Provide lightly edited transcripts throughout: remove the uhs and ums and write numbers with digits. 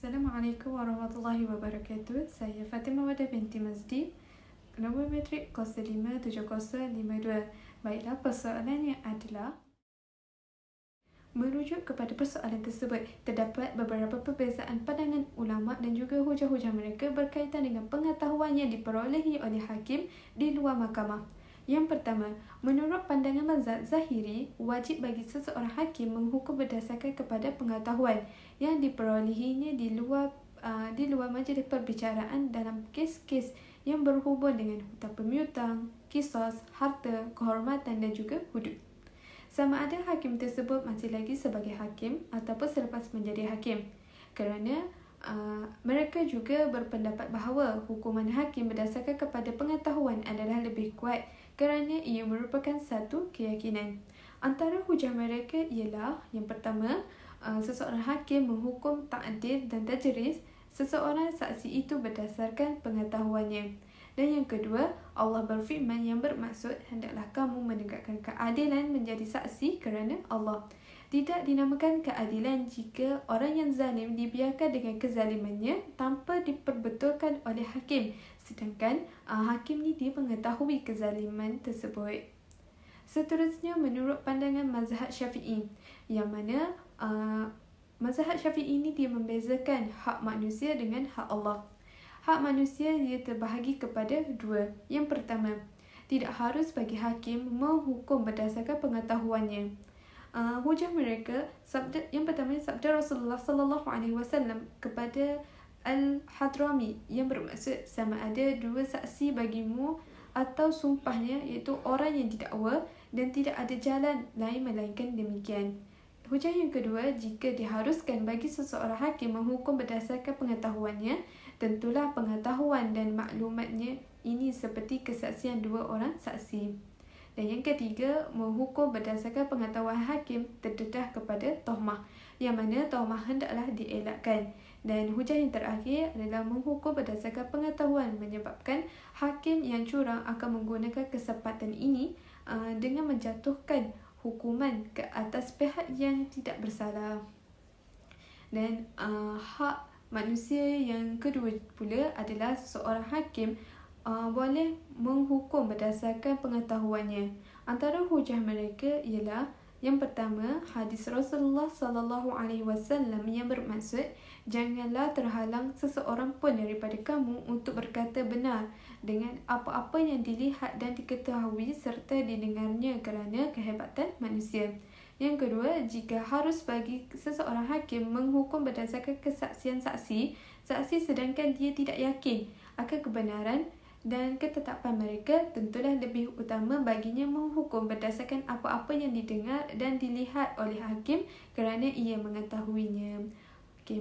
Assalamualaikum warahmatullahi wabarakatuh. Saya Fatimah Wada binti Mazdi, nombor metrik 057052. Baiklah, persoalannya adalah merujuk kepada persoalan tersebut, terdapat beberapa perbezaan pandangan ulama dan juga hujah-hujah mereka berkaitan dengan pengetahuan yang diperolehi oleh hakim di luar mahkamah. Yang pertama, menurut pandangan mazhab Zahiri, wajib bagi seseorang hakim menghukum berdasarkan kepada pengetahuan yang diperolehinya di luar majlis perbicaraan dalam kes-kes yang berhubung dengan hutang piutang, qisas, harta, kehormatan dan juga hudud. Sama ada hakim tersebut masih lagi sebagai hakim ataupun selepas menjadi hakim. Kerana mereka juga berpendapat bahawa hukuman hakim berdasarkan kepada pengetahuan adalah lebih kuat kerana ia merupakan satu keyakinan. Antara hujah mereka ialah yang pertama, seseorang hakim menghukum ta'dil dan tajriz seseorang saksi itu berdasarkan pengetahuannya. Dan yang kedua, Allah berfirman yang bermaksud hendaklah kamu menegakkan keadilan menjadi saksi kerana Allah. Tidak dinamakan keadilan jika orang yang zalim dibiarkan dengan kezalimannya tanpa diperbetulkan oleh hakim, sedangkan hakim ni dia mengetahui kezaliman tersebut. Seterusnya, menurut pandangan mazhab Syafi'i, yang mana mazhab Syafi'i ini dia membezakan hak manusia dengan hak Allah. Hak manusia dia terbahagi kepada dua. Yang pertama, tidak harus bagi hakim menghukum berdasarkan pengetahuannya. Hujah mereka, yang pertama, sabda Rasulullah sallallahu alaihi wasallam kepada Al-Hadrami yang bermaksud sama ada dua saksi bagimu atau sumpahnya, iaitu orang yang didakwa dan tidak ada jalan lain melainkan demikian. Hujah yang kedua, jika diharuskan bagi seseorang hakim menghukum berdasarkan pengetahuannya, tentulah pengetahuan dan maklumatnya ini seperti kesaksian dua orang saksi. Dan yang ketiga, menghukum berdasarkan pengetahuan hakim terdedah kepada tohmah, yang mana tohmah hendaklah dielakkan. Dan hujah yang terakhir adalah menghukum berdasarkan pengetahuan, menyebabkan hakim yang curang akan menggunakan kesempatan ini dengan menjatuhkan hukuman ke atas pihak yang tidak bersalah. Dan hak manusia yang kedua pula adalah seseorang hakim boleh menghukum berdasarkan pengetahuannya. Antara hujah mereka ialah yang pertama, hadis Rasulullah sallallahu alaihi wasallam yang bermaksud janganlah terhalang seseorang pun daripada kamu untuk berkata benar dengan apa-apa yang dilihat dan diketahui serta didengarnya kerana kehebatan manusia. Yang kedua, jika harus bagi seseorang hakim menghukum berdasarkan kesaksian saksi sedangkan dia tidak yakin akan kebenaran dan ketetapan mereka, tentulah lebih utama baginya menghukum berdasarkan apa-apa yang didengar dan dilihat oleh hakim kerana ia mengetahuinya.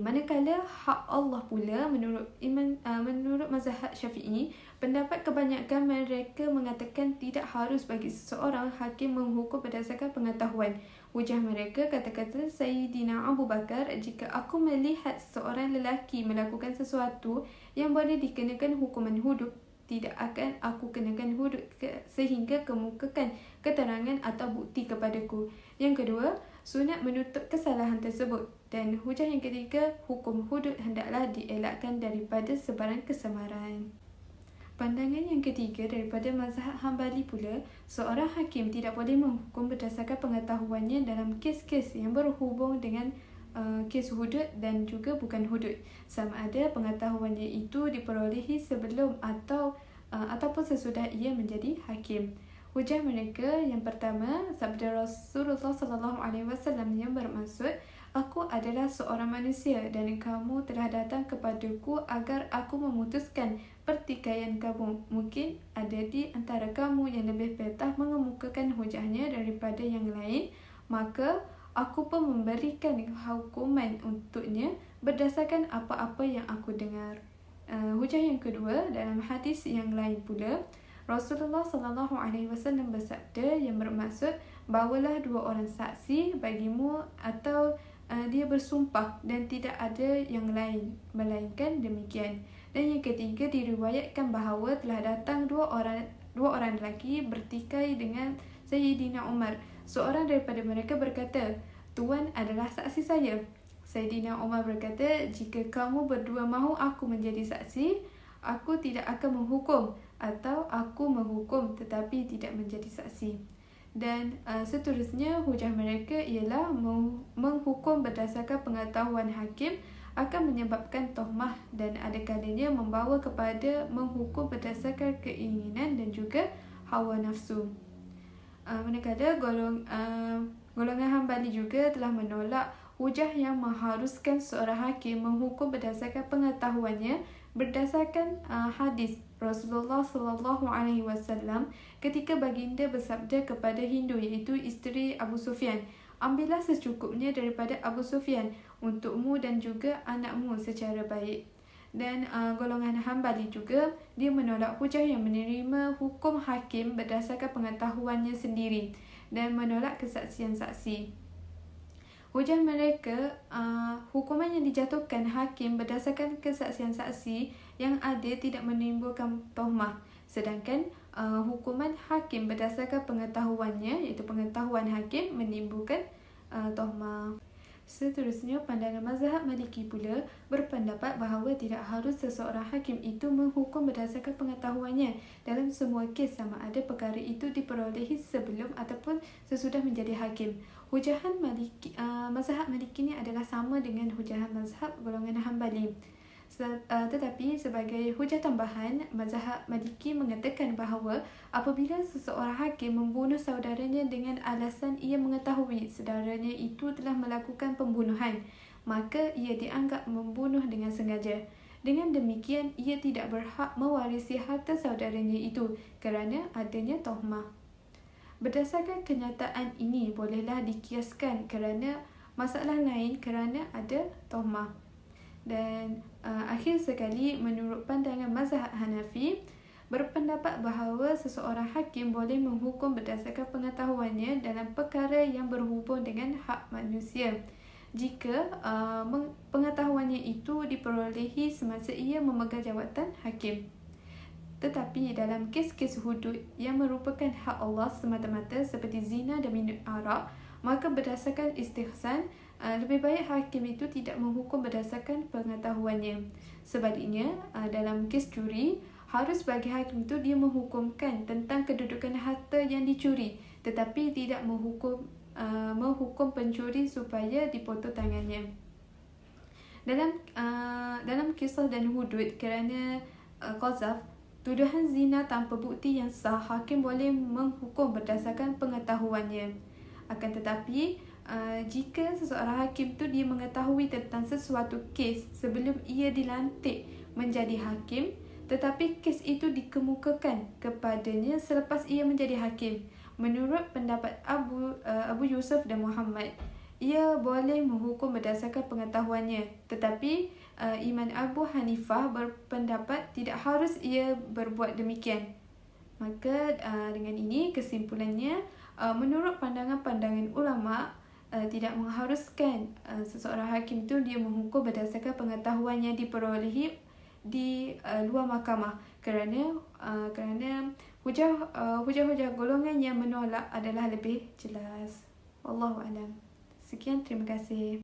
Manakala hak Allah pula, menurut mazhab Syafi'i, pendapat kebanyakan mereka mengatakan tidak harus bagi seseorang hakim menghukum berdasarkan pengetahuan. Hujah mereka, kata-kata Sayyidina Abu Bakar, jika aku melihat seseorang lelaki melakukan sesuatu yang boleh dikenakan hukuman hudud, tidak akan aku kenakan hudud sehingga kemukakan keterangan atau bukti kepadaku. Yang kedua, sunat menutup kesalahan tersebut. Dan hujah yang ketiga, hukum hudud hendaklah dielakkan daripada sebarang kesamaran. Pandangan yang ketiga daripada mazhab Hambali pula, seorang hakim tidak boleh menghukum berdasarkan pengetahuannya dalam kes-kes yang berhubung dengan kes hudud dan juga bukan hudud, sama ada pengetahuannya itu diperolehi sebelum ataupun sesudah ia menjadi hakim. Hujah mereka yang pertama, sabda Rasulullah sallallahu alaihi wasallam yang bermaksud, aku adalah seorang manusia dan kamu telah datang kepadaku agar aku memutuskan pertikaian kamu. Mungkin ada di antara kamu yang lebih betah mengemukakan hujahnya daripada yang lain, maka aku pun memberikan hukuman untuknya berdasarkan apa-apa yang aku dengar. Hujah yang kedua, dalam hadis yang lain pula, Rasulullah sallallahu alaihi wasallam bersabda yang bermaksud, bawalah dua orang saksi bagimu atau dia bersumpah dan tidak ada yang lain melainkan demikian. Dan yang ketiga, diriwayatkan bahawa telah datang dua orang lelaki bertikai dengan Sayyidina Umar. Seorang daripada mereka berkata, Tuan adalah saksi saya. Saidina Umar berkata, jika kamu berdua mahu aku menjadi saksi, aku tidak akan menghukum, atau aku menghukum tetapi tidak menjadi saksi. Dan seterusnya hujah mereka ialah menghukum berdasarkan pengetahuan hakim akan menyebabkan tohmah dan ada kalanya membawa kepada menghukum berdasarkan keinginan dan juga hawa nafsu. Manakala golongan Hambali juga telah menolak hujah yang mengharuskan seorang hakim menghukum berdasarkan pengetahuannya berdasarkan hadis Rasulullah SAW ketika baginda bersabda kepada Hindu iaitu isteri Abu Sufyan, ambillah secukupnya daripada Abu Sufyan untukmu dan juga anakmu secara baik. Dan golongan Hambali juga dia menolak hujah yang menerima hukum hakim berdasarkan pengetahuannya sendiri dan menolak kesaksian saksi. Hujah mereka, hukuman yang dijatuhkan hakim berdasarkan kesaksian saksi yang ada tidak menimbulkan tohmah, sedangkan hukuman hakim berdasarkan pengetahuannya iaitu pengetahuan hakim menimbulkan tohmah. Seterusnya, pandangan mazhab Maliki pula berpendapat bahawa tidak harus seseorang hakim itu menghukum berdasarkan pengetahuannya dalam semua kes sama ada perkara itu diperolehi sebelum ataupun sesudah menjadi hakim. Hujahan mazhab Maliki ini adalah sama dengan hujahan mazhab golongan Hambali. Tetapi sebagai hujah tambahan, mazhab Maliki mengatakan bahawa apabila seseorang hakim membunuh saudaranya dengan alasan ia mengetahui saudaranya itu telah melakukan pembunuhan, maka ia dianggap membunuh dengan sengaja. Dengan demikian, ia tidak berhak mewarisi harta saudaranya itu kerana adanya tohmah. Berdasarkan kenyataan ini, bolehlah dikiaskan kerana masalah lain kerana ada tohmah. Dan akhir sekali, menurut pandangan mazhab Hanafi, berpendapat bahawa seseorang hakim boleh menghukum berdasarkan pengetahuannya dalam perkara yang berhubung dengan hak manusia jika pengetahuannya itu diperolehi semasa ia memegang jawatan hakim. Tetapi dalam kes-kes hudud yang merupakan hak Allah semata-mata seperti zina dan minum arak, maka berdasarkan istihsan, lebih baik hakim itu tidak menghukum berdasarkan pengetahuannya. Sebaliknya, dalam kes curi, harus bagi hakim itu dia menghukumkan tentang kedudukan harta yang dicuri, tetapi tidak menghukum pencuri supaya dipotong tangannya. Dalam kisah dan hudud kerana qazaf, tuduhan zina tanpa bukti yang sah, hakim boleh menghukum berdasarkan pengetahuannya. Akan tetapi, jika seseorang hakim tu dia mengetahui tentang sesuatu kes sebelum ia dilantik menjadi hakim, tetapi kes itu dikemukakan kepadanya selepas ia menjadi hakim, menurut pendapat Abu Yusuf dan Muhammad, ia boleh menghukum berdasarkan pengetahuannya. Tetapi Imam Abu Hanifah berpendapat tidak harus ia berbuat demikian. Maka dengan ini kesimpulannya, menurut pandangan-pandangan ulama, tidak mengharuskan seseorang hakim itu dia menghukum berdasarkan pengetahuan yang diperolehi di luar mahkamah kerana hujah-hujah golongan yang menolak adalah lebih jelas. Wallahu a'lam. Sekian, terima kasih.